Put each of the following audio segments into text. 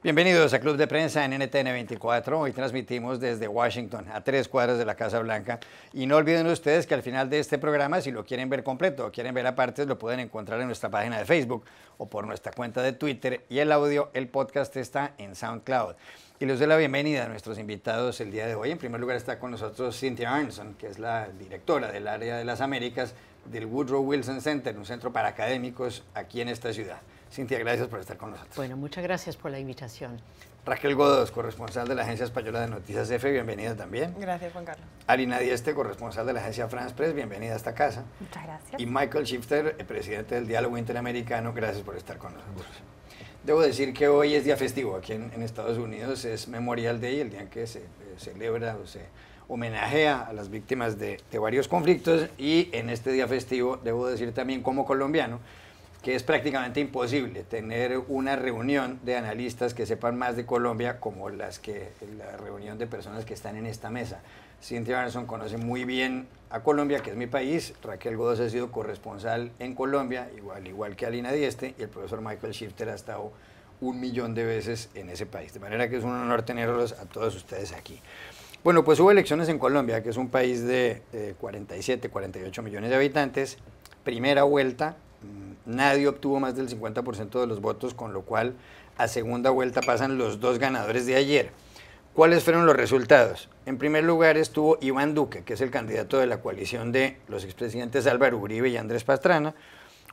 Bienvenidos a Club de Prensa en NTN 24. Hoy transmitimos desde Washington, a 3 cuadras de la Casa Blanca. Y no olviden ustedes que al final de este programa, si lo quieren ver completo o quieren ver a partes, lo pueden encontrar en nuestra página de Facebook o por nuestra cuenta de Twitter. Y el audio, el podcast está en SoundCloud. Y les doy la bienvenida a nuestros invitados el día de hoy. En primer lugar está con nosotros Cynthia Arneson, que es la directora del área de las Américas del Woodrow Wilson Center, un centro para académicos aquí en esta ciudad. Cynthia, gracias por estar con nosotros. Bueno, muchas gracias por la invitación. Raquel Godos, corresponsal de la Agencia Española de Noticias EFE, bienvenida también. Gracias, Juan Carlos. Alina Dieste, corresponsal de la Agencia France Press, bienvenida a esta casa. Muchas gracias. Y Michael Shifter, el presidente del Diálogo Interamericano, gracias por estar con nosotros. Debo decir que hoy es día festivo aquí en Estados Unidos, es Memorial Day, el día en que se celebra o se homenajea a las víctimas de varios conflictos, y en este día festivo debo decir también como colombiano que es prácticamente imposible tener una reunión de analistas que sepan más de Colombia como la reunión de personas que están en esta mesa. Cynthia Arneson conoce muy bien a Colombia, que es mi país. Raquel Godos ha sido corresponsal en Colombia, igual que Alina Dieste, y el profesor Michael Shifter ha estado 1.000.000 de veces en ese país. De manera que es un honor tenerlos a todos ustedes aquí. Bueno, pues hubo elecciones en Colombia, que es un país de 47, 48 millones de habitantes. Primera vuelta. Nadie obtuvo más del 50% de los votos, con lo cual a segunda vuelta pasan los dos ganadores de ayer. ¿Cuáles fueron los resultados? En primer lugar estuvo Iván Duque, que es el candidato de la coalición de los expresidentes Álvaro Uribe y Andrés Pastrana,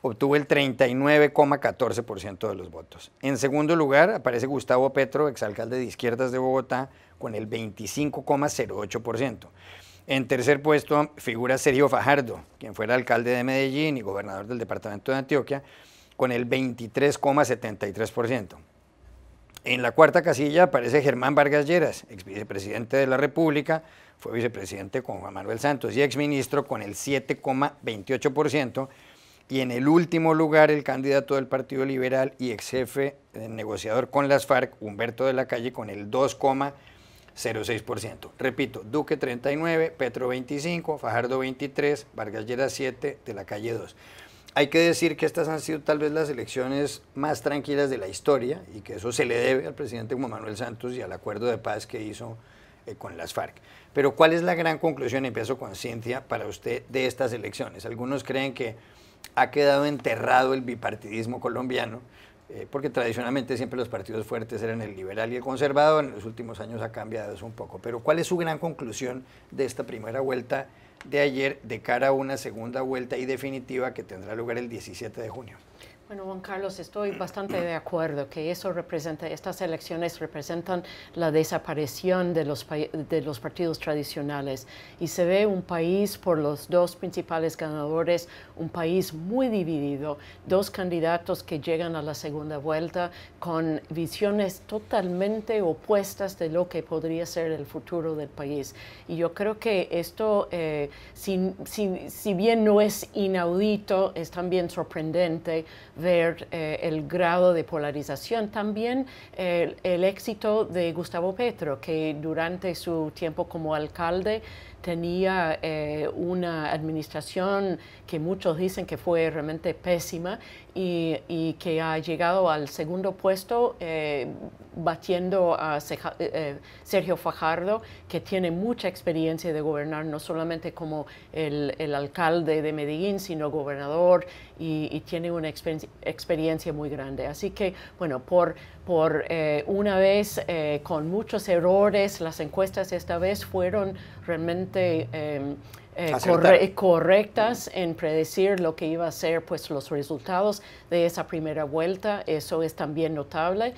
obtuvo el 39,14% de los votos. En segundo lugar aparece Gustavo Petro, exalcalde de izquierdas de Bogotá, con el 25,08%. En tercer puesto figura Sergio Fajardo, quien fuera alcalde de Medellín y gobernador del departamento de Antioquia, con el 23,73%. En la cuarta casilla aparece Germán Vargas Lleras, ex vicepresidente de la República, fue vicepresidente con Juan Manuel Santos y exministro, con el 7,28%. Y en el último lugar el candidato del Partido Liberal y ex jefe negociador con las FARC, Humberto de la Calle, con el 2,06%. Repito, Duque 39, Petro 25, Fajardo 23, Vargas Lleras 7, de la Calle 2. Hay que decir que estas han sido tal vez las elecciones más tranquilas de la historia, y que eso se le debe al presidente Juan Manuel Santos y al acuerdo de paz que hizo con las FARC. Pero ¿cuál es la gran conclusión? Empiezo con Cynthia, para usted, de estas elecciones. Algunos creen que ha quedado enterrado el bipartidismo colombiano, porque tradicionalmente siempre los partidos fuertes eran el liberal y el conservador. En los últimos años ha cambiado eso un poco. Pero ¿cuál es su gran conclusión de esta primera vuelta de ayer de cara a una segunda vuelta y definitiva que tendrá lugar el 17 de junio? Bueno, Juan Carlos, estoy bastante de acuerdo que estas elecciones representan la desaparición de los partidos tradicionales, y se ve un país, por los dos principales ganadores, un país muy dividido, dos candidatos que llegan a la segunda vuelta con visiones totalmente opuestas de lo que podría ser el futuro del país. Y yo creo que esto, si bien no es inaudito, es también sorprendente ver el grado de polarización. También el éxito de Gustavo Petro, que durante su tiempo como alcalde tenía una administración que muchos dicen que fue realmente pésima, y que ha llegado al segundo puesto batiendo a Sergio Fajardo, que tiene mucha experiencia de gobernar, no solamente como el alcalde de Medellín, sino gobernador, y tiene una experiencia muy grande. Así que, bueno, por una vez, con muchos errores, las encuestas esta vez fueron realmente correctas en predecir lo que iba a ser, pues, los resultados de esa primera vuelta. Eso es también notable,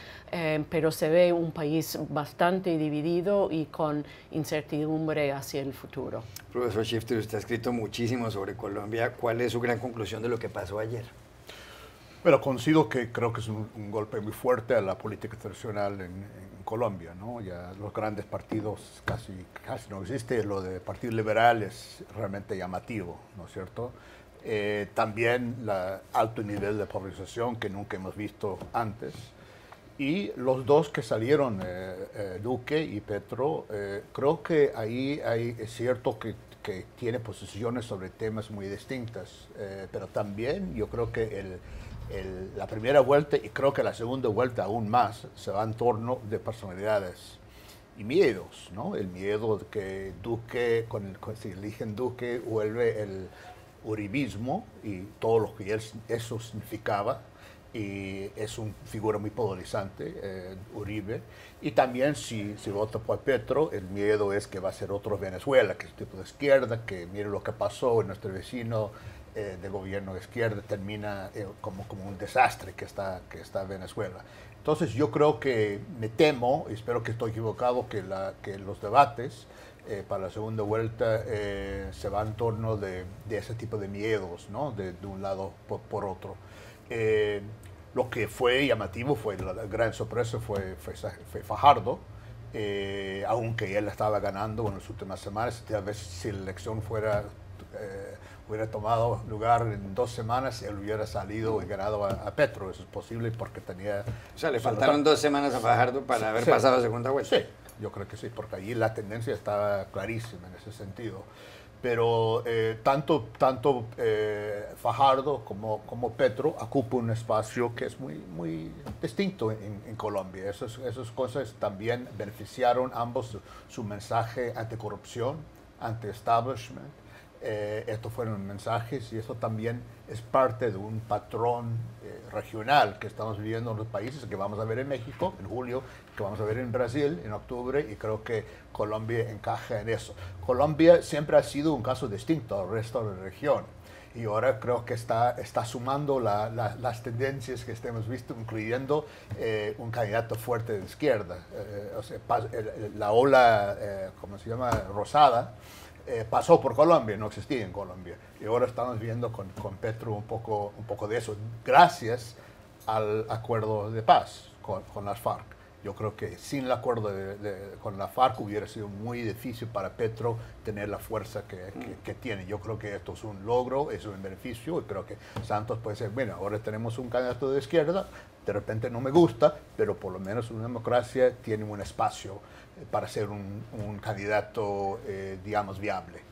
pero se ve un país bastante dividido y con incertidumbre hacia el futuro. Profesor Shifter, usted ha escrito muchísimo sobre Colombia. ¿Cuál es su gran conclusión de lo que pasó ayer? Bueno, coincido que creo que es un golpe muy fuerte a la política tradicional en Colombia, ¿no? Ya los grandes partidos casi no existe. Lo de Partido Liberal es realmente llamativo, ¿no es cierto? También el alto nivel de polarización que nunca hemos visto antes. Y los dos que salieron, Duque y Petro, creo que ahí es cierto que tiene posiciones sobre temas muy distintas, pero también yo creo que la primera vuelta y creo que la segunda vuelta aún más se va en torno de personalidades y miedos, ¿no? El miedo de que Duque, si eligen Duque, vuelve el uribismo y todo lo que eso significaba, y es una figura muy polarizante, Uribe, y también si vota por Petro, el miedo es que va a ser otro Venezuela, que es tipo de izquierda, que mire lo que pasó en nuestro vecino de gobierno de izquierda, termina como un desastre que está Venezuela. Entonces yo creo que me temo, y espero que estoy equivocado, que los debates para la segunda vuelta se van en torno de ese tipo de miedos, ¿no? de un lado por otro. Lo que fue llamativo, la gran sorpresa fue Fajardo, aunque él estaba ganando en las últimas semanas. Tal vez si la elección hubiera tomado lugar en 2 semanas, él hubiera salido y ganado a Petro. Eso es posible porque tenía... O sea, le faltaron 2 semanas a Fajardo para haber pasado a segunda vuelta. Sí, yo creo que sí, porque allí la tendencia estaba clarísima en ese sentido. Pero tanto Fajardo como Petro ocupan un espacio que es muy distinto en Colombia. Esas cosas también beneficiaron ambos su mensaje anticorrupción, anti-establishment. Estos fueron mensajes y eso también es parte de un patrón regional que estamos viviendo en los países, que vamos a ver en México en julio, que vamos a ver en Brasil en octubre, y creo que Colombia encaja en eso. Colombia siempre ha sido un caso distinto al resto de la región y ahora creo que está sumando las tendencias que hemos visto, incluyendo un candidato fuerte de izquierda. O sea, la ola, ¿cómo se llama?, rosada, pasó por Colombia, no existía en Colombia. Y ahora estamos viendo con Petro un poco de eso, gracias al acuerdo de paz con las FARC. Yo creo que sin el acuerdo con la FARC hubiera sido muy difícil para Petro tener la fuerza que tiene. Yo creo que esto es un logro, es un beneficio, y creo que Santos puede ser, bueno, ahora tenemos un candidato de izquierda, de repente no me gusta, pero por lo menos una democracia tiene un espacio para ser un candidato, digamos, viable.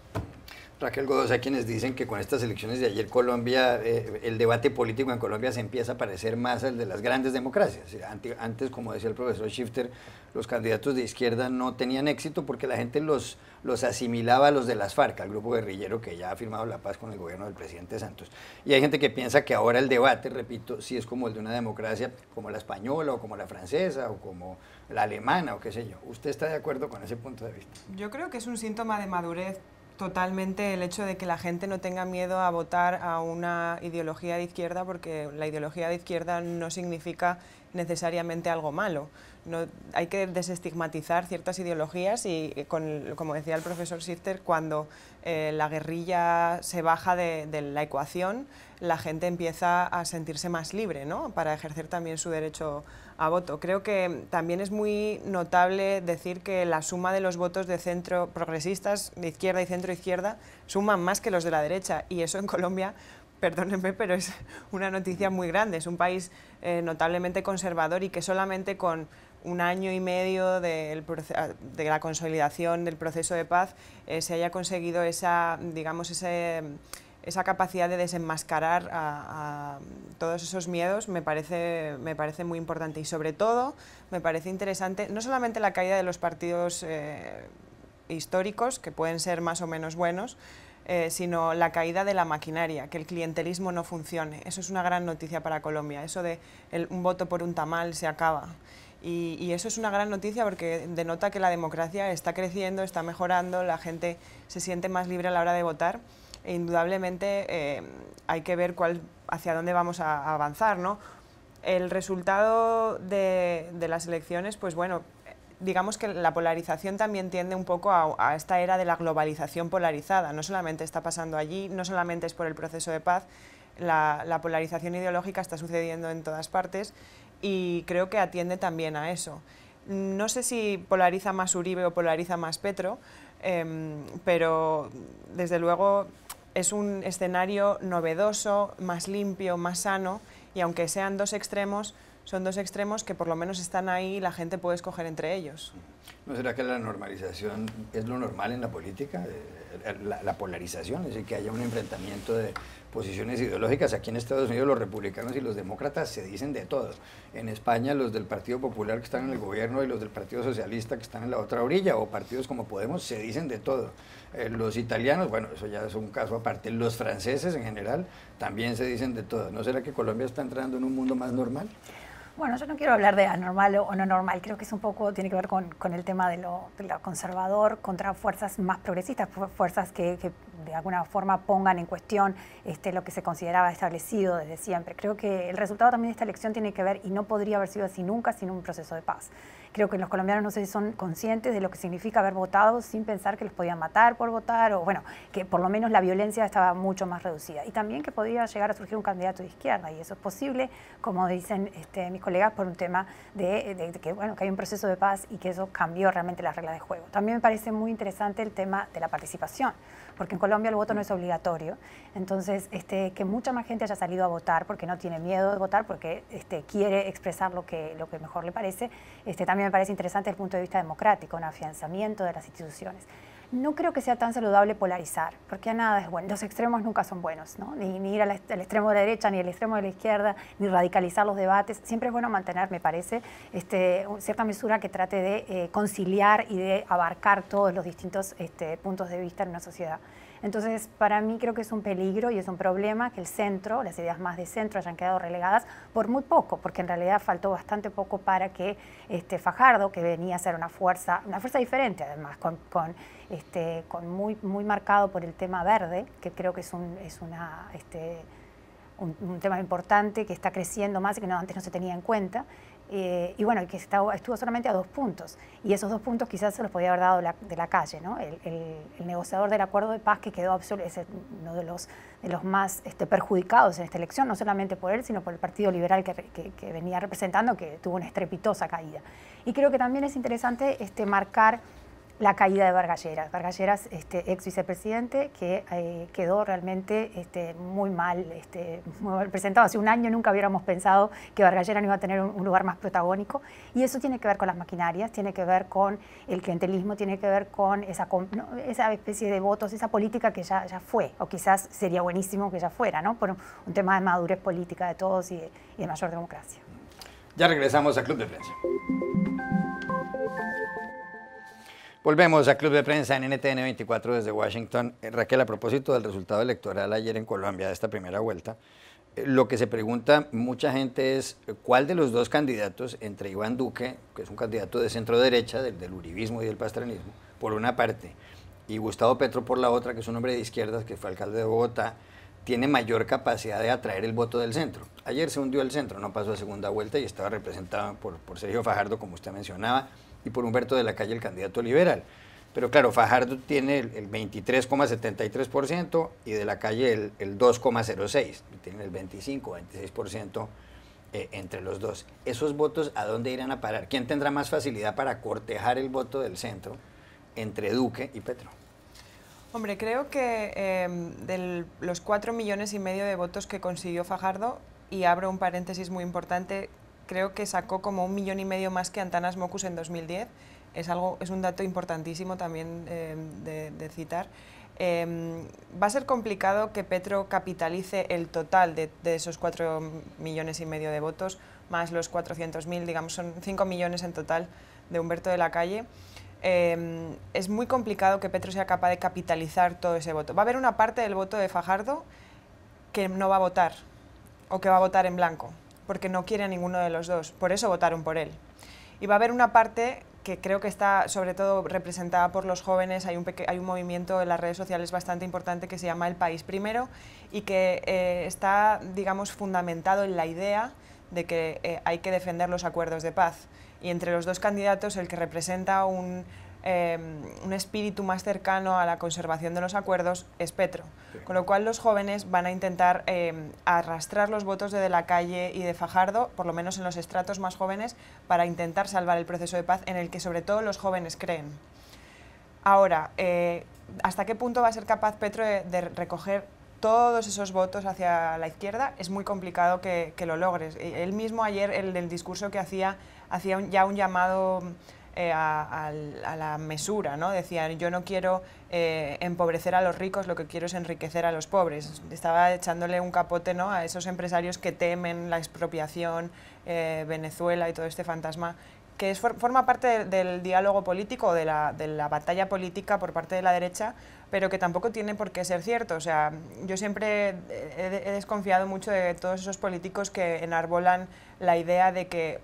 Raquel Godos, hay quienes dicen que con estas elecciones de ayer Colombia, el debate político en Colombia se empieza a parecer más al de las grandes democracias. Antes, como decía el profesor Shifter, los candidatos de izquierda no tenían éxito porque la gente los asimilaba a los de las FARC, al grupo guerrillero que ya ha firmado la paz con el gobierno del presidente Santos. Y hay gente que piensa que ahora el debate, repito, sí es como el de una democracia como la española o como la francesa o como la alemana o qué sé yo. ¿Usted está de acuerdo con ese punto de vista? Yo creo que es un síntoma de madurez totalmente el hecho de que la gente no tenga miedo a votar a una ideología de izquierda, porque la ideología de izquierda no significa necesariamente algo malo. No, hay que desestigmatizar ciertas ideologías y, como decía el profesor Shifter, cuando la guerrilla se baja de la ecuación, la gente empieza a sentirse más libre, ¿no?, para ejercer también su derecho a voto. Creo que también es muy notable decir que la suma de los votos de centro progresistas, de izquierda y centro-izquierda, suman más que los de la derecha, y eso en Colombia, perdónenme, pero es una noticia muy grande. Es un país notablemente conservador y que solamente con 1 año y medio de la consolidación del proceso de paz se haya conseguido esa capacidad de desenmascarar a todos esos miedos. Me parece muy importante, y sobre todo me parece interesante no solamente la caída de los partidos históricos, que pueden ser más o menos buenos, sino la caída de la maquinaria, que el clientelismo no funcione. Eso es una gran noticia para Colombia, eso de un voto por un tamal se acaba. Y eso es una gran noticia porque denota que la democracia está creciendo, está mejorando, la gente se siente más libre a la hora de votar. E indudablemente hay que ver hacia dónde vamos a avanzar, ¿no? El resultado de las elecciones, pues bueno, digamos que la polarización también tiende un poco a esta era de la globalización polarizada. No solamente está pasando allí, no solamente es por el proceso de paz, la polarización ideológica está sucediendo en todas partes y creo que atiende también a eso. No sé si polariza más Uribe o polariza más Petro, pero desde luego es un escenario novedoso, más limpio, más sano, y aunque sean 2 extremos, son 2 extremos que por lo menos están ahí y la gente puede escoger entre ellos. ¿No será que la normalización es lo normal en la política? La polarización, es decir, que haya un enfrentamiento de posiciones ideológicas. Aquí en Estados Unidos los republicanos y los demócratas se dicen de todo. En España los del Partido Popular que están en el gobierno y los del Partido Socialista que están en la otra orilla, o partidos como Podemos, se dicen de todo. Los italianos, bueno, eso ya es un caso aparte. Los franceses en general también se dicen de todo. ¿No será que Colombia está entrando en un mundo más normal? Bueno, yo no quiero hablar de anormal o no normal, creo que es un poco, tiene que ver con el tema de lo conservador contra fuerzas más progresistas, fuerzas que de alguna forma pongan en cuestión lo que se consideraba establecido desde siempre. Creo que el resultado también de esta elección tiene que ver, y no podría haber sido así nunca, sin un proceso de paz. Creo que los colombianos no sé si son conscientes de lo que significa haber votado sin pensar que los podían matar por votar, o bueno, que por lo menos la violencia estaba mucho más reducida. Y también que podía llegar a surgir un candidato de izquierda, y eso es posible, como dicen mis colegas, por un tema de que, bueno, que hay un proceso de paz y que eso cambió realmente las reglas de juego. También me parece muy interesante el tema de la participación, porque en Colombia el voto no es obligatorio. Entonces, que mucha más gente haya salido a votar porque no tiene miedo de votar, porque quiere expresar lo que mejor le parece, también me parece interesante desde el punto de vista democrático, un afianzamiento de las instituciones. No creo que sea tan saludable polarizar, porque a nada es bueno. Los extremos nunca son buenos, ¿no? Ni ir al extremo de la derecha, ni al extremo de la izquierda, ni radicalizar los debates. Siempre es bueno mantener, me parece, cierta mesura que trate de conciliar y de abarcar todos los distintos puntos de vista en una sociedad. Entonces, para mí creo que es un peligro y es un problema que el centro, las ideas más de centro hayan quedado relegadas por muy poco, porque en realidad faltó bastante poco para que Fajardo, que venía a ser una fuerza diferente además, muy marcado por el tema verde, que creo que es un tema importante que está creciendo más y que antes no se tenía en cuenta. Y bueno, que estuvo solamente a 2 puntos, y esos 2 puntos quizás se los podía haber dado de la calle, ¿no? El negociador del acuerdo de paz que quedó es uno de los más perjudicados en esta elección, no solamente por él, sino por el Partido Liberal que venía representando, que tuvo una estrepitosa caída. Y creo que también es interesante marcar la caída de Vargas Lleras. Vargas Lleras, ex vicepresidente, que quedó realmente muy mal presentado. Hace un año nunca hubiéramos pensado que Vargas Lleras no iba a tener un lugar más protagónico, y eso tiene que ver con las maquinarias, tiene que ver con el clientelismo, tiene que ver con esa especie de votos, esa política que ya fue, o quizás sería buenísimo que ya fuera, ¿no? Por un tema de madurez política de todos y de mayor democracia. Ya regresamos a Club de Prensa. Volvemos a Club de Prensa en NTN 24 desde Washington. Raquel, a propósito del resultado electoral ayer en Colombia de esta primera vuelta, lo que se pregunta mucha gente es cuál de los dos candidatos, entre Iván Duque, que es un candidato de centro derecha, del uribismo y del pastranismo, por una parte, y Gustavo Petro por la otra, que es un hombre de izquierdas que fue alcalde de Bogotá, tiene mayor capacidad de atraer el voto del centro. Ayer se hundió el centro, no pasó a segunda vuelta y estaba representado por Sergio Fajardo, como usted mencionaba, y por Humberto de la Calle, el candidato liberal. Pero claro, Fajardo tiene el 23,73% y de la Calle el 2,06%, tienen el 25-26% entre los dos. ¿Esos votos a dónde irán a parar? ¿Quién tendrá más facilidad para cortejar el voto del centro entre Duque y Petro? Hombre, creo que de los 4,5 millones de votos que consiguió Fajardo, y abro un paréntesis muy importante, creo que sacó como 1,5 millones más que Antanas Mockus en 2010. Es un dato importantísimo también de citar. Va a ser complicado que Petro capitalice el total de esos 4,5 millones de votos, más los 400.000, digamos, son 5 millones en total de Humberto de la Calle. Es muy complicado que Petro sea capaz de capitalizar todo ese voto. Va a haber una parte del voto de Fajardo que no va a votar, o que va a votar en blanco, porque no quiere a ninguno de los dos, por eso votaron por él. Y va a haber una parte que creo que está sobre todo representada por los jóvenes. Hay un movimiento en las redes sociales bastante importante que se llama El País Primero, y que está, digamos, fundamentado en la idea de que hay que defender los acuerdos de paz. Y entre los dos candidatos, el que representa un espíritu más cercano a la conservación de los acuerdos es Petro. Sí. Con lo cual los jóvenes van a intentar arrastrar los votos de la Calle y de Fajardo, por lo menos en los estratos más jóvenes, para intentar salvar el proceso de paz en el que sobre todo los jóvenes creen. Ahora, ¿hasta qué punto va a ser capaz Petro de recoger todos esos votos hacia la izquierda? Es muy complicado que lo logres. Él mismo ayer, el del discurso que hacía ya un llamado a la mesura, ¿no? Decían, yo no quiero empobrecer a los ricos, lo que quiero es enriquecer a los pobres. Estaba echándole un capote, ¿no?, a esos empresarios que temen la expropiación, Venezuela y todo este fantasma, que forma parte del diálogo político, de la batalla política por parte de la derecha, pero que tampoco tiene por qué ser cierto. O sea, yo siempre he desconfiado mucho de todos esos políticos que enarbolan la idea de que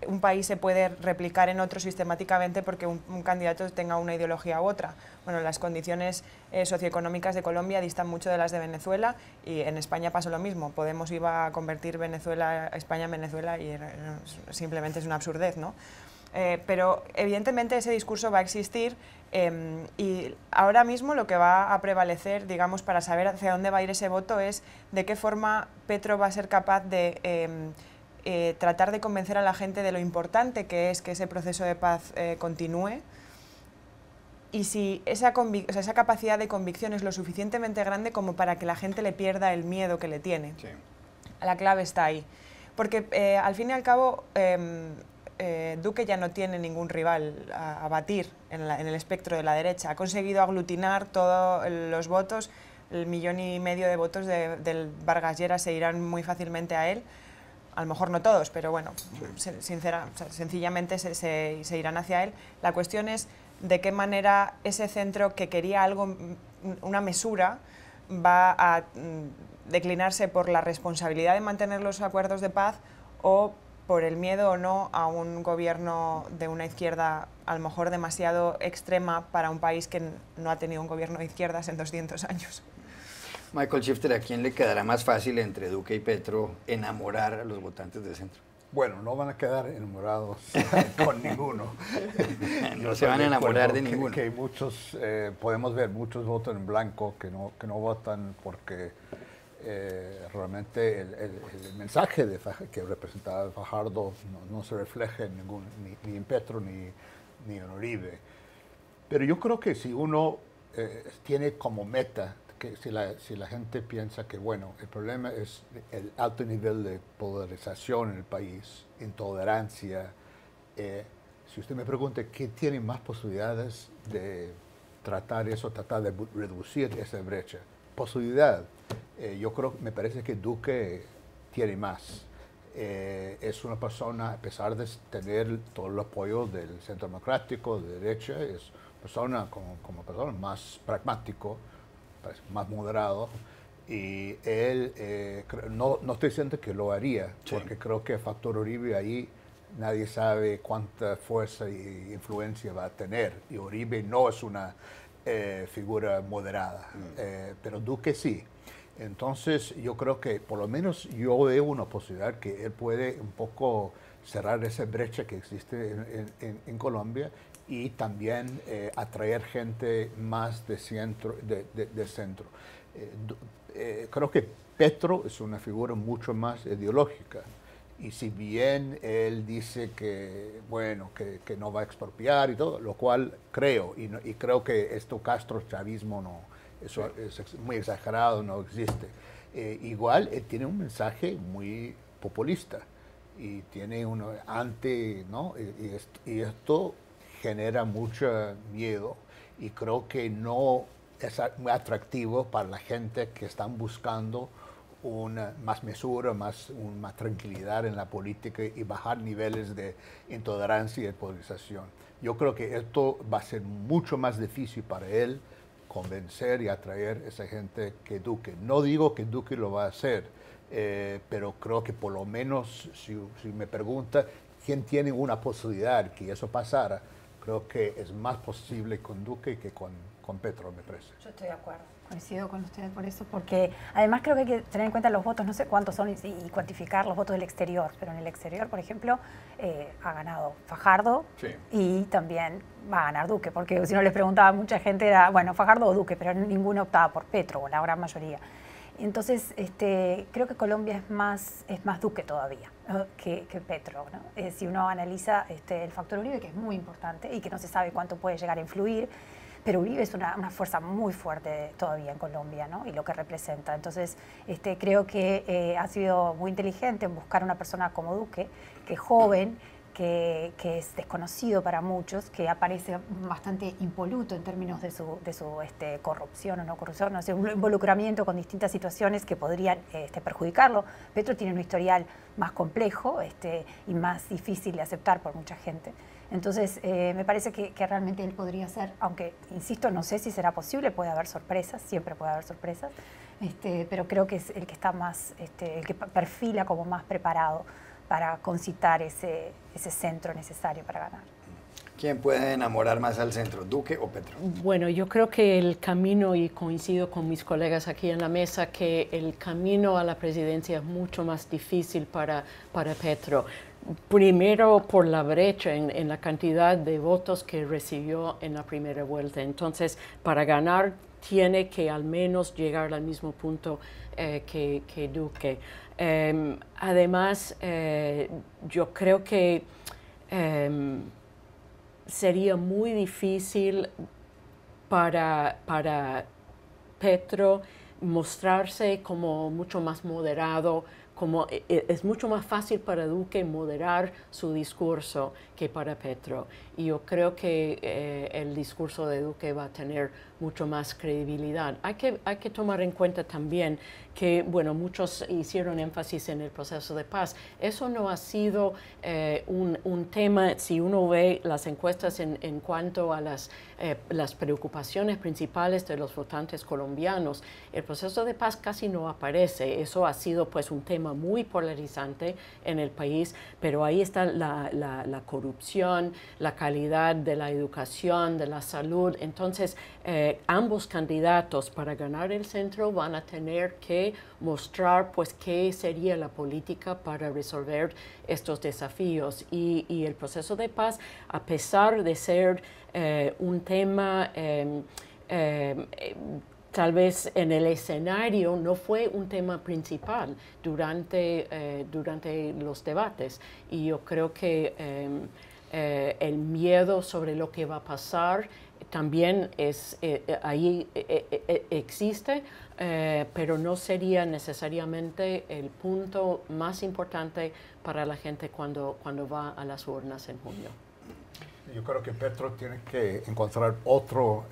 un país se puede replicar en otro sistemáticamente porque un candidato tenga una ideología u otra. Bueno, las condiciones socioeconómicas de Colombia distan mucho de las de Venezuela, y en España pasó lo mismo. Podemos iba a convertir España en Venezuela, y simplemente es una absurdez, ¿no? Pero evidentemente ese discurso va a existir, y ahora mismo lo que va a prevalecer, digamos, para saber hacia dónde va a ir ese voto es de qué forma Petro va a ser capaz de tratar de convencer a la gente de lo importante que es que ese proceso de paz continúe, y si esa capacidad de convicción es lo suficientemente grande como para que la gente le pierda el miedo que le tiene. Sí. La clave está ahí. Porque al fin y al cabo Duque ya no tiene ningún rival a batir en el espectro de la derecha. Ha conseguido aglutinar todos los votos, 1,5 millones de votos del Vargas Lleras se irán muy fácilmente a él. A lo mejor no todos, pero bueno, sencillamente se irán hacia él. La cuestión es de qué manera ese centro que quería algo, una mesura, va a declinarse por la responsabilidad de mantener los acuerdos de paz o por el miedo o no a un gobierno de una izquierda a lo mejor demasiado extrema para un país que no ha tenido un gobierno de izquierdas en 200 años. Michael Shifter, ¿a quién le quedará más fácil entre Duque y Petro enamorar a los votantes de centro? Bueno, no van a quedar enamorados con ninguno. No se van a enamorar de ninguno. Que muchos, podemos ver muchos votos en blanco que no votan porque realmente el mensaje que representaba Fajardo no se refleja en ni en Petro ni en Uribe. Pero yo creo que si uno tiene como meta, que si la gente piensa que, bueno, el problema es el alto nivel de polarización en el país, intolerancia, si usted me pregunta qué tiene más posibilidades de tratar de reducir esa brecha, posibilidad, me parece que Duque tiene más. Es una persona, a pesar de tener todo el apoyo del centro democrático, de derecha, es persona como persona más pragmático, más moderado, y él no estoy diciendo que lo haría, porque creo que el factor Uribe ahí nadie sabe cuánta fuerza e influencia va a tener, y Uribe no es una figura moderada, pero Duque sí. Entonces yo creo que por lo menos yo veo una posibilidad que él puede un poco cerrar esa brecha que existe en Colombia, y también atraer gente más de centro. Creo que Petro es una figura mucho más ideológica, y si bien él dice que, bueno, que no va a expropiar y todo, lo cual creo, y creo que esto castrochavismo no, eso es muy exagerado, no existe. Igual él tiene un mensaje muy populista y tiene uno ¿no? Y esto genera mucho miedo, y creo que no es muy atractivo para la gente que están buscando una más mesura, más tranquilidad en la política y bajar niveles de intolerancia y de polarización. Yo creo que esto va a ser mucho más difícil para él convencer y atraer a esa gente que Duque. No digo que Duque lo va a hacer, pero creo que por lo menos, si me pregunta quién tiene una posibilidad que eso pasara, creo que es más posible con Duque que con Petro, me parece. Yo estoy de acuerdo, coincido con ustedes por eso, porque además creo que hay que tener en cuenta los votos, no sé cuántos son, y cuantificar los votos del exterior, pero en el exterior, por ejemplo, ha ganado Fajardo, y también va a ganar Duque, porque si no les preguntaba a mucha gente era, bueno, Fajardo o Duque, pero ninguno optaba por Petro, o la gran mayoría. Entonces, creo que Colombia es más Duque todavía, ¿no? que Petro, ¿no? Si uno analiza el factor Uribe, que es muy importante y que no se sabe cuánto puede llegar a influir, pero Uribe es una fuerza muy fuerte todavía en Colombia, ¿no? Y lo que representa. Entonces, creo que ha sido muy inteligente en buscar una persona como Duque, que es joven, que es desconocido para muchos, que aparece bastante impoluto en términos de su corrupción o no corrupción, no sé, un involucramiento con distintas situaciones que podrían perjudicarlo. Petro tiene un historial más complejo y más difícil de aceptar por mucha gente. Entonces, me parece que realmente él podría ser, aunque, insisto, no sé si será posible, puede haber sorpresas, siempre puede haber sorpresas, pero creo que es el que está más, el que perfila como más preparado para concitar ese centro necesario para ganar. ¿Quién puede enamorar más al centro, Duque o Petro? Bueno, yo creo que el camino, y coincido con mis colegas aquí en la mesa, que el camino a la presidencia es mucho más difícil para Petro. Primero por la brecha en la cantidad de votos que recibió en la primera vuelta. Entonces, para ganar tiene que al menos llegar al mismo punto que Duque. Además, yo creo que sería muy difícil para Petro mostrarse como mucho más moderado, como es mucho más fácil para Duque moderar su discurso que para Petro. Y yo creo que el discurso de Duque va a tener mucho más credibilidad. Hay que tomar en cuenta también que, bueno, muchos hicieron énfasis en el proceso de paz. Eso no ha sido un tema, si uno ve las encuestas en cuanto a las preocupaciones principales de los votantes colombianos, el proceso de paz casi no aparece. Eso ha sido pues un tema muy polarizante en el país, pero ahí está la corrupción, la calidad de la educación, de la salud. Entonces, ambos candidatos para ganar el centro van a tener que mostrar pues qué sería la política para resolver estos desafíos. Y el proceso de paz, a pesar de ser un tema tal vez en el escenario, no fue un tema principal durante los debates. Y yo creo que el miedo sobre lo que va a pasar también ahí existe, pero no sería necesariamente el punto más importante para la gente cuando va a las urnas en junio. Yo creo que Petro tiene que encontrar otro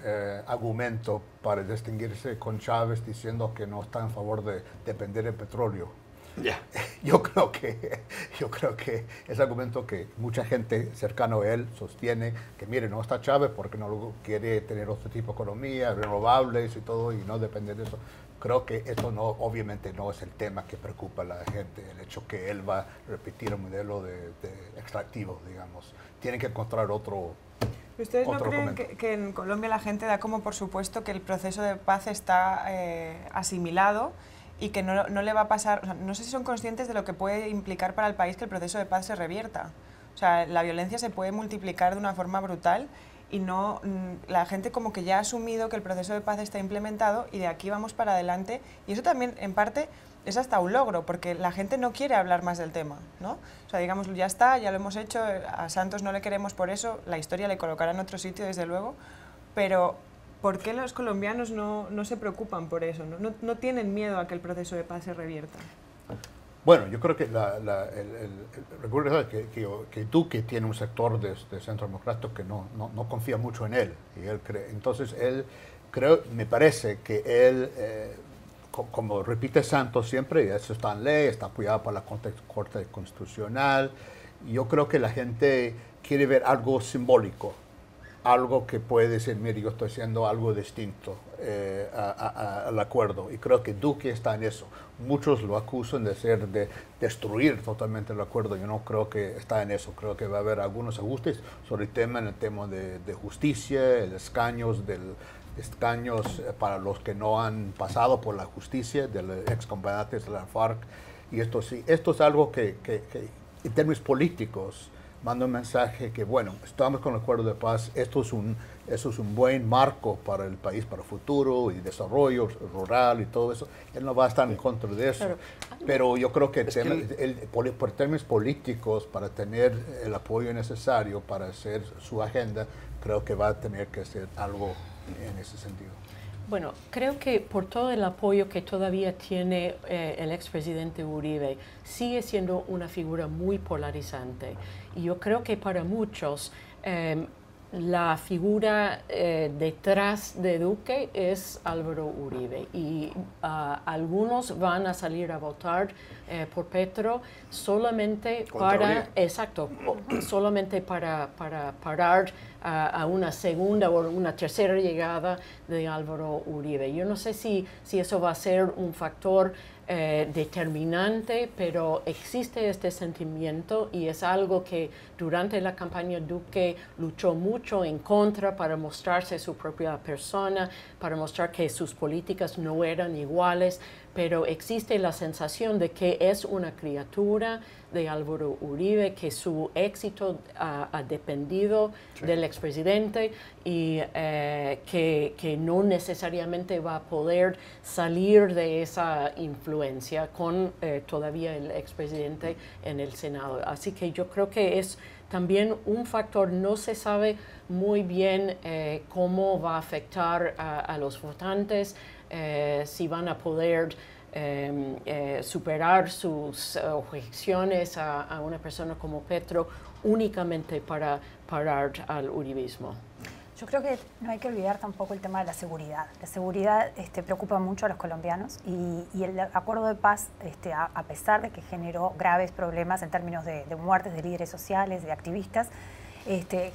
argumento para distinguirse con Chávez diciendo que no está en favor de depender del petróleo. Yeah. Yo creo que ese argumento que mucha gente cercana a él sostiene, que mire, no está Chávez porque no quiere tener otro tipo de economía, renovables y todo, y no depender de eso. Creo que eso obviamente no es el tema que preocupa a la gente, el hecho que él va a repetir un modelo de extractivo, digamos. Tienen que encontrar otro. ¿Ustedes no creen que en Colombia la gente da como por supuesto que el proceso de paz está asimilado y que no le va a pasar? O sea, no sé si son conscientes de lo que puede implicar para el país que el proceso de paz se revierta. O sea, la violencia se puede multiplicar de una forma brutal y no, la gente como que ya ha asumido que el proceso de paz está implementado y de aquí vamos para adelante. Y eso también, en parte, es hasta un logro, porque la gente no quiere hablar más del tema, ¿no? O sea, digamos, ya está, ya lo hemos hecho, a Santos no le queremos por eso, la historia le colocará en otro sitio, desde luego, pero ¿por qué los colombianos no se preocupan por eso? No tienen miedo a que el proceso de paz se revierta. Bueno, yo creo que recuerda que Duque tiene un sector de centro democrático que no confía mucho en él. Y él entonces, me parece que él, como repite Santos siempre, eso está en ley, está apoyado por la Corte Constitucional. Y yo creo que la gente quiere ver algo simbólico, algo que puede decir, mire, yo estoy haciendo algo distinto al acuerdo. Y creo que Duque está en eso. Muchos lo acusan de destruir totalmente el acuerdo. Yo no creo que está en eso. Creo que va a haber algunos ajustes sobre el tema de justicia, el escaños para los que no han pasado por la justicia, de los excombatientes de la FARC. Y esto sí, esto es algo que en términos políticos manda un mensaje que, bueno, estamos con el acuerdo de paz, eso es un buen marco para el país, para el futuro y desarrollo rural y todo eso. Él no va a estar en contra de eso. Pero yo creo que por términos políticos, para tener el apoyo necesario para hacer su agenda, creo que va a tener que hacer algo en ese sentido. Bueno, creo que por todo el apoyo que todavía tiene el expresidente Uribe, sigue siendo una figura muy polarizante. Y yo creo que para muchos la figura detrás de Duque es Álvaro Uribe. Y algunos van a salir a votar por Petro solamente solamente para parar a una segunda o una tercera llegada de Álvaro Uribe. Yo no sé si eso va a ser un factor determinante, pero existe este sentimiento y es algo que durante la campaña Duque luchó mucho en contra para mostrarse su propia persona, para mostrar que sus políticas no eran iguales, pero existe la sensación de que es una criatura de Álvaro Uribe, que su éxito ha dependido del expresidente y que no necesariamente va a poder salir de esa influencia con todavía el expresidente en el Senado. Así que yo creo que es también un factor, no se sabe muy bien cómo va a afectar a los votantes, si van a poder superar sus objeciones a una persona como Petro únicamente para parar al uribismo. Yo creo que no hay que olvidar tampoco el tema de la seguridad. La seguridad preocupa mucho a los colombianos y el acuerdo de paz, a pesar de que generó graves problemas en términos de muertes de líderes sociales, de activistas,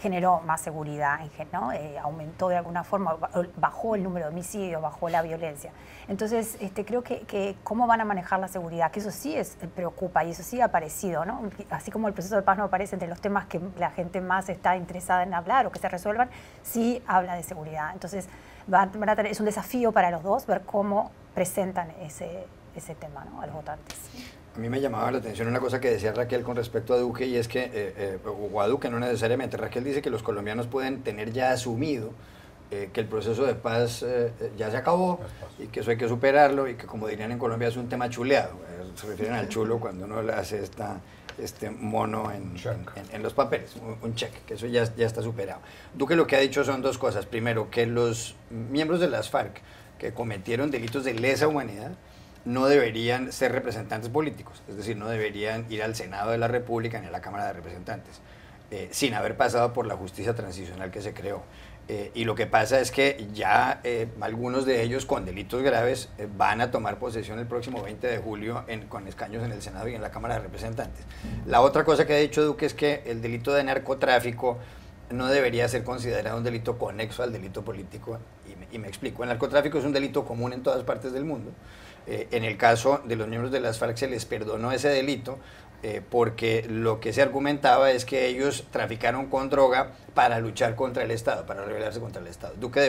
generó más seguridad, ¿no? Aumentó de alguna forma, bajó el número de homicidios, bajó la violencia. Entonces, creo que cómo van a manejar la seguridad, que eso sí preocupa y eso sí ha aparecido, ¿no? Así como el proceso de paz no aparece entre los temas que la gente más está interesada en hablar o que se resuelvan, sí habla de seguridad. Entonces, es un desafío para los dos ver cómo presentan ese tema, ¿no?, a los votantes. A mí me llamaba la atención una cosa que decía Raquel con respecto a Duque, y es que, o a Duque no necesariamente, Raquel dice que los colombianos pueden tener ya asumido que el proceso de paz ya se acabó y que eso hay que superarlo y que, como dirían en Colombia, es un tema chuleado. Se refieren al chulo cuando uno le hace este mono en los papeles, un check, que eso ya está superado. Duque lo que ha dicho son dos cosas. Primero, que los miembros de las FARC que cometieron delitos de lesa humanidad no deberían ser representantes políticos, es decir, no deberían ir al Senado de la República ni a la Cámara de Representantes, sin haber pasado por la justicia transicional que se creó. Y lo que pasa es que ya algunos de ellos con delitos graves van a tomar posesión el próximo 20 de julio con escaños en el Senado y en la Cámara de Representantes. La otra cosa que ha dicho Duque es que el delito de narcotráfico no debería ser considerado un delito conexo al delito político, y me explico. El narcotráfico es un delito común en todas partes del mundo. En el caso de los miembros de las FARC se les perdonó ese delito porque lo que se argumentaba es que ellos traficaron con droga para luchar contra el Estado, para rebelarse contra el Estado. Duque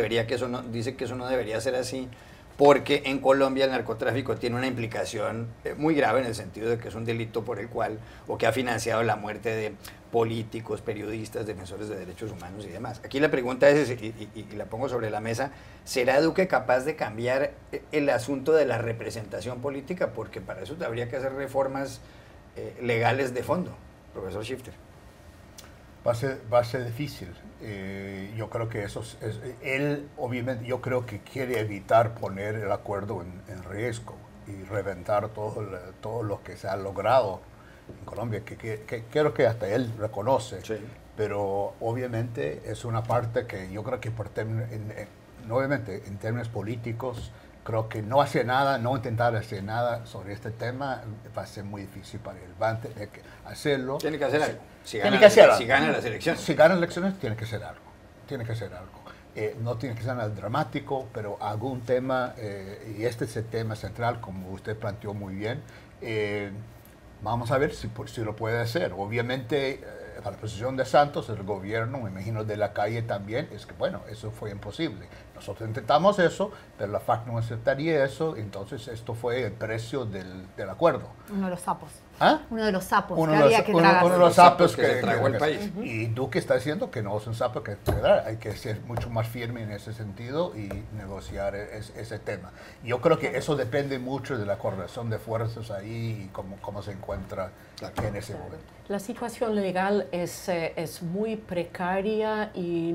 dice que eso no debería ser así, porque en Colombia el narcotráfico tiene una implicación muy grave en el sentido de que es un delito por el cual, o que ha financiado la muerte de políticos, periodistas, defensores de derechos humanos y demás. Aquí la pregunta es, y la pongo sobre la mesa, ¿será Duque capaz de cambiar el asunto de la representación política? Porque para eso habría que hacer reformas legales de fondo, profesor Shifter. Va a ser difícil. Yo creo que él obviamente, yo creo que quiere evitar poner el acuerdo en riesgo y reventar todo lo que se ha logrado en Colombia, que creo que hasta él reconoce, sí. Pero obviamente es una parte que yo creo que obviamente en términos políticos, creo que no intentar hacer nada sobre este tema va a ser muy difícil para él. Va a tener que hacerlo. Tiene que hacer algo. Si gana las elecciones. Si gana las elecciones, tiene que hacer algo. No tiene que ser nada dramático, pero algún tema, y este es el tema central, como usted planteó muy bien. Vamos a ver si lo puede hacer. Obviamente, para la posición de Santos, el gobierno, me imagino de la calle también, es que bueno, eso fue imposible. Nosotros intentamos eso, pero la FARC no aceptaría eso, entonces esto fue el precio del acuerdo. Uno de los sapos. ¿Ah? Uno de los sapos uno que había que tragar. Uno de los sapos que se tragó el país. Y Duque está diciendo que no es un sapo que tragar. Hay que ser mucho más firme en ese sentido y negociar ese tema. Yo creo que eso depende mucho de la correlación de fuerzas ahí y cómo se encuentra en ese momento. La situación legal es muy precaria y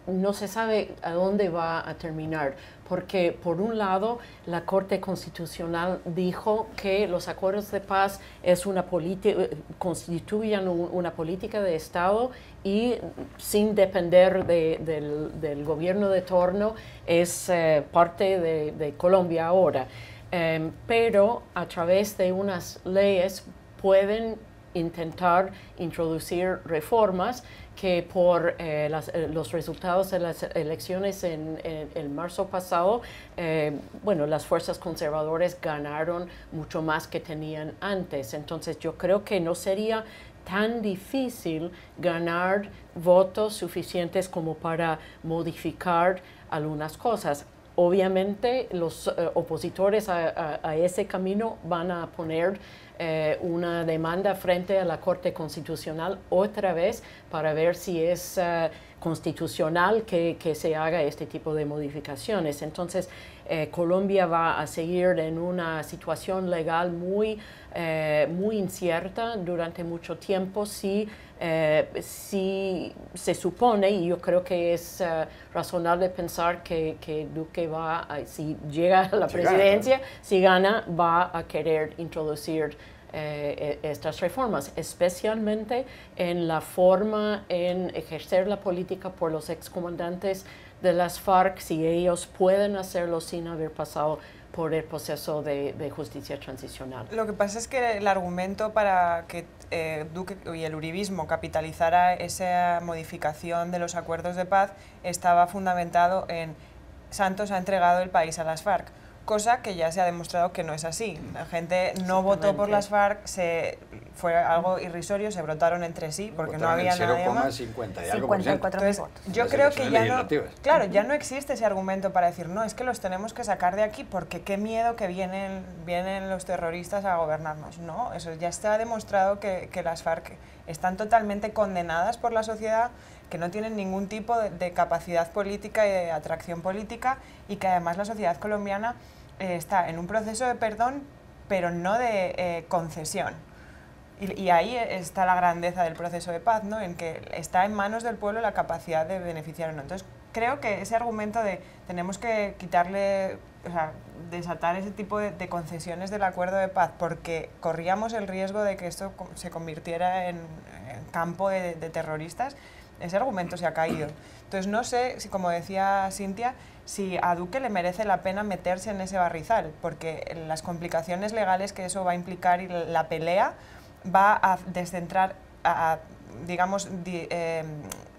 no se sabe a dónde va a terminar, porque por un lado la Corte Constitucional dijo que los acuerdos de paz constituyen una política de Estado y sin depender del gobierno de turno es parte de Colombia ahora. Pero a través de unas leyes pueden intentar introducir reformas que por los resultados de las elecciones en marzo pasado, bueno, las fuerzas conservadoras ganaron mucho más que tenían antes. Entonces yo creo que no sería tan difícil ganar votos suficientes como para modificar algunas cosas. Obviamente los opositores a ese camino van a poner una demanda frente a la Corte Constitucional otra vez para ver si es constitucional que se haga este tipo de modificaciones. Entonces, Colombia va a seguir en una situación legal muy incierta durante mucho tiempo si se supone, y yo creo que es razonable pensar que Duque si llega a la presidencia, si gana, va a querer introducir estas reformas, especialmente en la forma en ejercer la política por los excomandantes de las FARC, si ellos pueden hacerlo sin haber pasado por el proceso de justicia transicional. Lo que pasa es que el argumento para que Duque y el uribismo capitalizara esa modificación de los acuerdos de paz estaba fundamentado en Santos ha entregado el país a las FARC, cosa que ya se ha demostrado que no es así. La gente no votó por las FARC, fue algo irrisorio, se votaron entre sí porque no había nadie más. 0,50 y algo por ciento. Entonces, yo creo que ya no existe ese argumento para decir, no, es que los tenemos que sacar de aquí porque qué miedo que vienen los terroristas a gobernarnos. No, eso ya está demostrado que las FARC están totalmente condenadas por la sociedad, que no tienen ningún tipo de capacidad política y de atracción política, y que además la sociedad colombiana está en un proceso de perdón, pero no de concesión. Y ahí está la grandeza del proceso de paz, ¿no? En que está en manos del pueblo la capacidad de beneficiar o no. Entonces, creo que ese argumento de tenemos que quitarle, o sea, desatar ese tipo de concesiones del acuerdo de paz porque corríamos el riesgo de que esto se convirtiera en campo de terroristas, ese argumento se ha caído. Entonces, no sé si, como decía Cintia, si a Duque le merece la pena meterse en ese barrizal, porque las complicaciones legales que eso va a implicar y la pelea va a descentrar, digamos,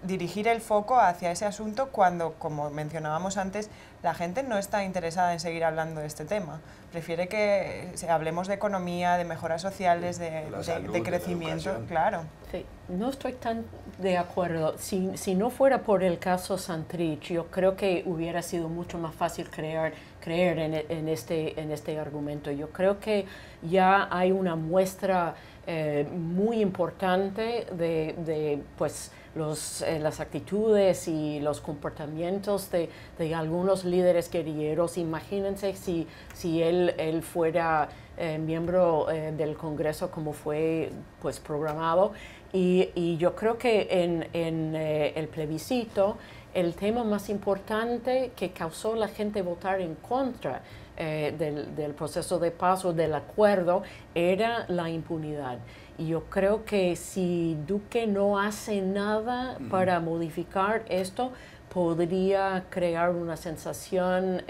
dirigir el foco hacia ese asunto cuando, como mencionábamos antes, la gente no está interesada en seguir hablando de este tema. Prefiere que hablemos de economía, de mejoras sociales, de crecimiento, claro. Sí, no estoy tan de acuerdo. Si no fuera por el caso Santrich, yo creo que hubiera sido mucho más fácil creer en este argumento. Yo creo que ya hay una muestra muy importante de pues, las actitudes y los comportamientos de algunos líderes guerrilleros. Imagínense si él fuera miembro del Congreso como fue pues, programado. Y yo creo que en el plebiscito el tema más importante que causó a la gente votar en contra del proceso de paz o del acuerdo era la impunidad. Y yo creo que si Duque no hace nada para modificar esto, podría crear una sensación,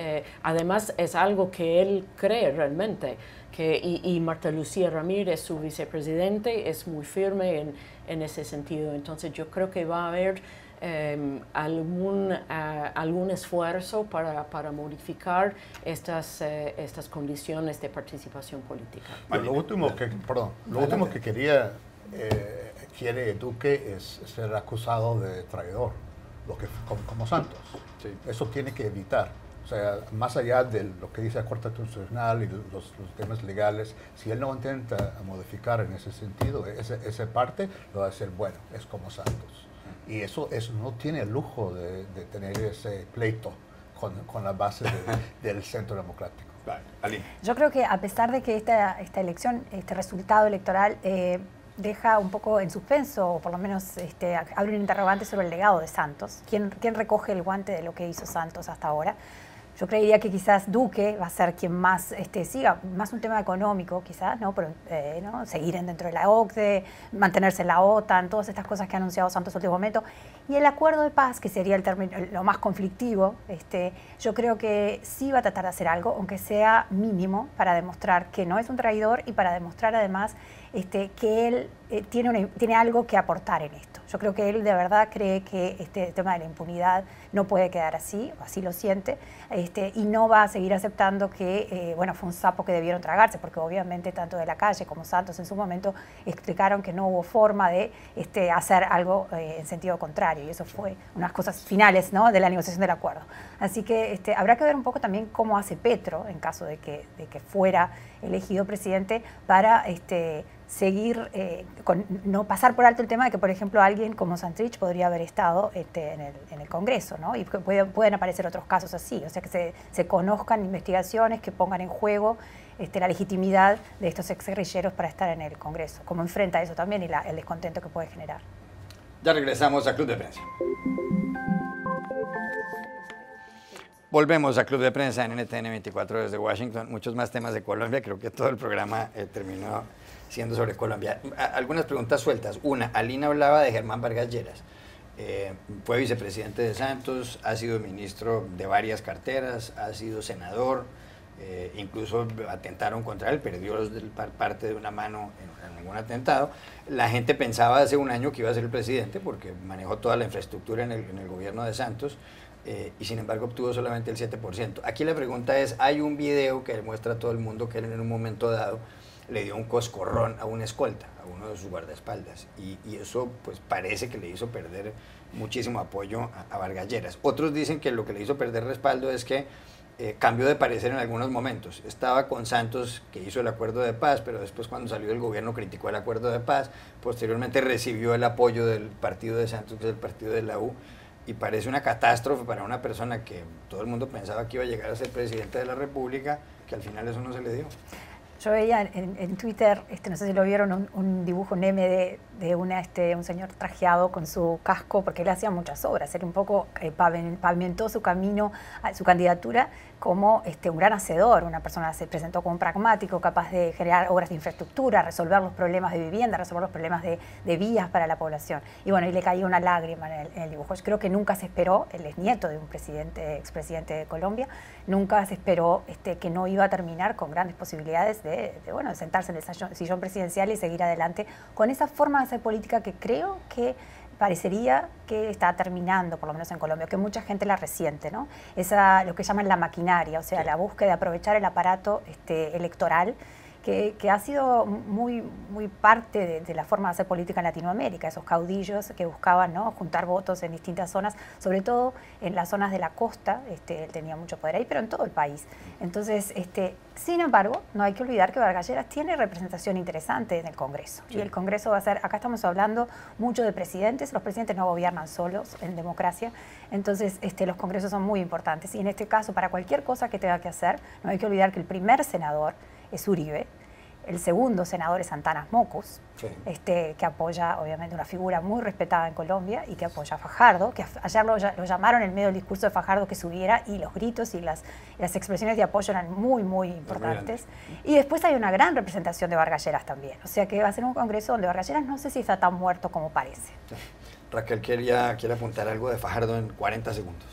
además es algo que él cree realmente, y Marta Lucía Ramírez, su vicepresidente, es muy firme en ese sentido. Entonces yo creo que va a haber algún esfuerzo para modificar estas condiciones de participación política. Lo último que quiere Duque es ser acusado de traidor, como Santos. Sí. Eso tiene que evitar. O sea, más allá de lo que dice la Corte Constitucional y los temas legales, si él no intenta modificar en ese sentido, esa parte lo va a hacer bueno, es como Santos. Y eso no tiene el lujo de tener ese pleito con la base del centro democrático. Yo creo que a pesar de que esta elección, este resultado electoral deja un poco en suspenso, o por lo menos abre un interrogante sobre el legado de Santos. ¿Quién recoge el guante de lo que hizo Santos hasta ahora? Yo creería que quizás Duque va a ser quien más siga, más un tema económico quizás, ¿no? Pero, ¿no? Seguir dentro de la OCDE, mantenerse en la OTAN, todas estas cosas que ha anunciado Santos en el último momento. Y el acuerdo de paz, que sería el término, lo más conflictivo, yo creo que sí va a tratar de hacer algo, aunque sea mínimo, para demostrar que no es un traidor y para demostrar además que él tiene algo que aportar en esto. Yo creo que él de verdad cree que este tema de la impunidad no puede quedar así, o así lo siente, y no va a seguir aceptando que, bueno, fue un sapo que debieron tragarse, porque obviamente tanto de la Calle como Santos en su momento explicaron que no hubo forma de hacer algo en sentido contrario, y eso fue unas cosas finales, ¿no?, de la negociación del acuerdo. Así que habrá que ver un poco también cómo hace Petro, en caso de que fuera elegido presidente, para seguir, no pasar por alto el tema de que, por ejemplo, alguien como Santrich podría haber estado en el Congreso, ¿no? Y pueden aparecer otros casos así, o sea, que se conozcan investigaciones que pongan en juego la legitimidad de estos exguerrilleros para estar en el Congreso, como enfrenta eso también y el descontento que puede generar. Ya regresamos a Club de Prensa. Volvemos a Club de Prensa en NTN 24 desde Washington. Muchos más temas de Colombia. Creo que todo el programa terminó siendo sobre Colombia. Algunas preguntas sueltas. Una, Alina hablaba de Germán Vargas Lleras. Fue vicepresidente de Santos, ha sido ministro de varias carteras, ha sido senador, incluso atentaron contra él, perdió parte de una mano en algún atentado. La gente pensaba hace un año que iba a ser el presidente porque manejó toda la infraestructura en el gobierno de Santos. Y sin embargo obtuvo solamente el 7%. Aquí la pregunta es, hay un video que demuestra a todo el mundo que él en un momento dado le dio un coscorrón a una escolta, a uno de sus guardaespaldas, y eso pues parece que le hizo perder muchísimo apoyo a Vargas Lleras. Otros dicen que lo que le hizo perder respaldo es que cambió de parecer en algunos momentos. Estaba con Santos, que hizo el acuerdo de paz, pero después cuando salió del gobierno criticó el acuerdo de paz, posteriormente recibió el apoyo del partido de Santos, que es el partido de la U, y parece una catástrofe para una persona que todo el mundo pensaba que iba a llegar a ser presidente de la República, que al final eso no se le dio. Yo veía en Twitter, no sé si lo vieron, un dibujo, un meme de un señor trajeado con su casco, porque él hacía muchas obras, él un poco pavimentó su camino, su candidatura como un gran hacedor, una persona se presentó como un pragmático, capaz de generar obras de infraestructura, resolver los problemas de vivienda, resolver los problemas de vías para la población. Y bueno, y le caía una lágrima en el dibujo. Yo creo que nunca se esperó, él es nieto de un expresidente de Colombia, nunca se esperó que no iba a terminar con grandes posibilidades de sentarse en el sillón presidencial y seguir adelante con esa forma de hacer política que creo que parecería que está terminando, por lo menos en Colombia, que mucha gente la resiente, ¿no? Lo que llaman la maquinaria, o sea, la búsqueda de aprovechar el aparato electoral, que ha sido muy parte de la forma de hacer política en Latinoamérica, esos caudillos que buscaban, ¿no?, juntar votos en distintas zonas, sobre todo en las zonas de la costa, él tenía mucho poder ahí, pero en todo el país. Entonces, sin embargo, no hay que olvidar que Vargas Lleras tiene representación interesante en el Congreso, sí. Y el Congreso va a ser, acá estamos hablando mucho de presidentes, los presidentes no gobiernan solos en democracia, entonces los congresos son muy importantes, y en este caso, para cualquier cosa que tenga que hacer, no hay que olvidar que el primer senador es Uribe, el segundo senador es Antanas Mockus, sí. Que apoya obviamente una figura muy respetada en Colombia y que apoya a Fajardo, que ayer lo llamaron en medio del discurso de Fajardo que subiera, y los gritos y las expresiones de apoyo eran muy importantes. Y después hay una gran representación de Vargas Lleras también, o sea que va a ser un congreso donde Vargas Lleras no sé si está tan muerto como parece. Sí. Raquel quiere apuntar algo de Fajardo en 40 segundos.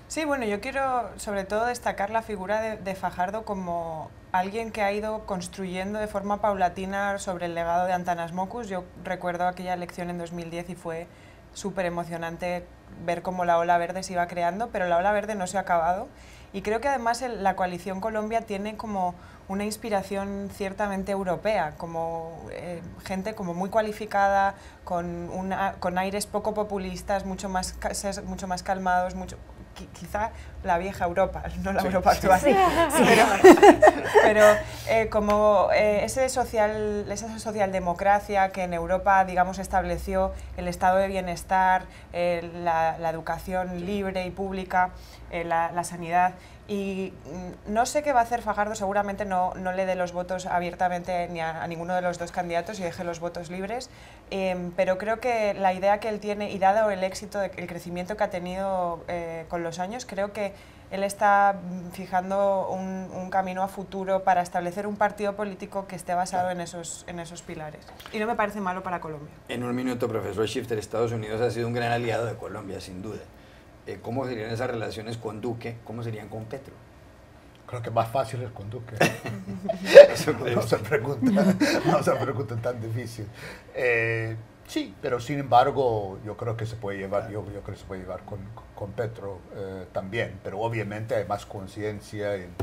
Sí, bueno, yo quiero sobre todo destacar la figura de Fajardo como alguien que ha ido construyendo de forma paulatina sobre el legado de Antanas Mockus. Yo recuerdo aquella elección en 2010 y fue súper emocionante ver cómo la ola verde se iba creando, pero la ola verde no se ha acabado. Y creo que además la coalición Colombia tiene como una inspiración ciertamente europea, como gente como muy cualificada, con aires poco populistas, mucho más calmados, quizá la vieja Europa, no la Europa actual, sí. pero como esa socialdemocracia que en Europa, digamos, estableció el estado de bienestar, la educación libre y pública, la sanidad, Y no sé qué va a hacer Fajardo, seguramente no le dé los votos abiertamente ni a ninguno de los dos candidatos y deje los votos libres, pero creo que la idea que él tiene, y dado el éxito, el crecimiento que ha tenido con los años, creo que él está fijando un camino a futuro para establecer un partido político que esté basado en esos pilares. Y no me parece malo para Colombia. En un minuto, profesor Shifter, Estados Unidos ha sido un gran aliado de Colombia, sin duda. ¿Cómo serían esas relaciones con Duque? ¿Cómo serían con Petro? Creo que más fácil es con Duque. Eso No se pregunta tan difícil. Sí, pero sin embargo yo creo que se puede llevar, yo creo que se puede llevar con Petro también, pero obviamente hay más conciencia en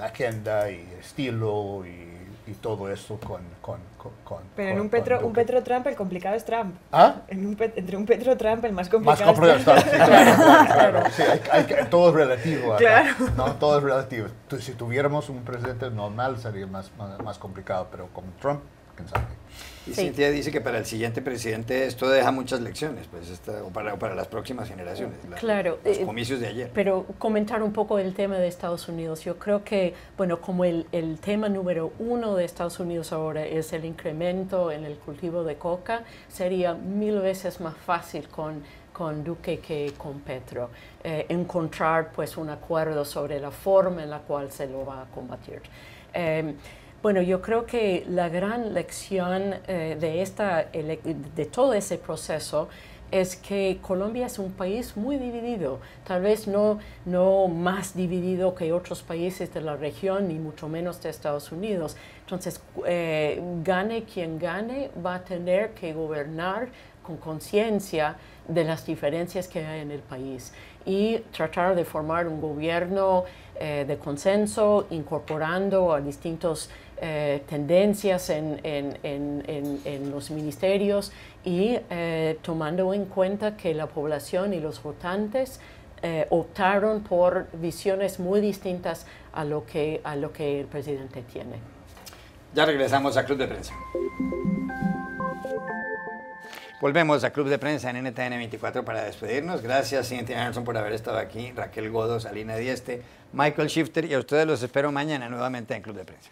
agenda y estilo y todo eso con pero en un Duque. Petro-Trump el complicado es Trump. ¿Ah? Entre un Petro-Trump el más Más complicado es Trump. complicado, sí, claro. Sí, todo es relativo. Claro. No, todo es relativo. Si tuviéramos un presidente normal sería más complicado, pero con Trump, quién sabe. Y Sí. Cintia dice que para el siguiente presidente esto deja muchas lecciones, pues o para las próximas generaciones, Claro, los comicios de ayer. Pero comentar un poco el tema de Estados Unidos. Yo creo que, bueno, como el tema número uno de Estados Unidos ahora es el incremento en el cultivo de coca, sería 1000 veces más fácil con Duque que con Petro encontrar pues un acuerdo sobre la forma en la cual se lo va a combatir. Bueno, yo creo que la gran lección de todo ese proceso es que Colombia es un país muy dividido, tal vez no más dividido que otros países de la región, ni mucho menos de Estados Unidos. Entonces, gane quien gane, va a tener que gobernar con conciencia de las diferencias que hay en el país y tratar de formar un gobierno de consenso, incorporando a distintos tendencias en los ministerios y tomando en cuenta que la población y los votantes optaron por visiones muy distintas a lo que el presidente tiene. Ya regresamos a Club de Prensa. Volvemos a Club de Prensa en NTN 24 para despedirnos. Gracias, Cynthia Anderson, por haber estado aquí, Raquel Godos, Alina Dieste, Michael Shifter, y a ustedes los espero mañana nuevamente en Club de Prensa.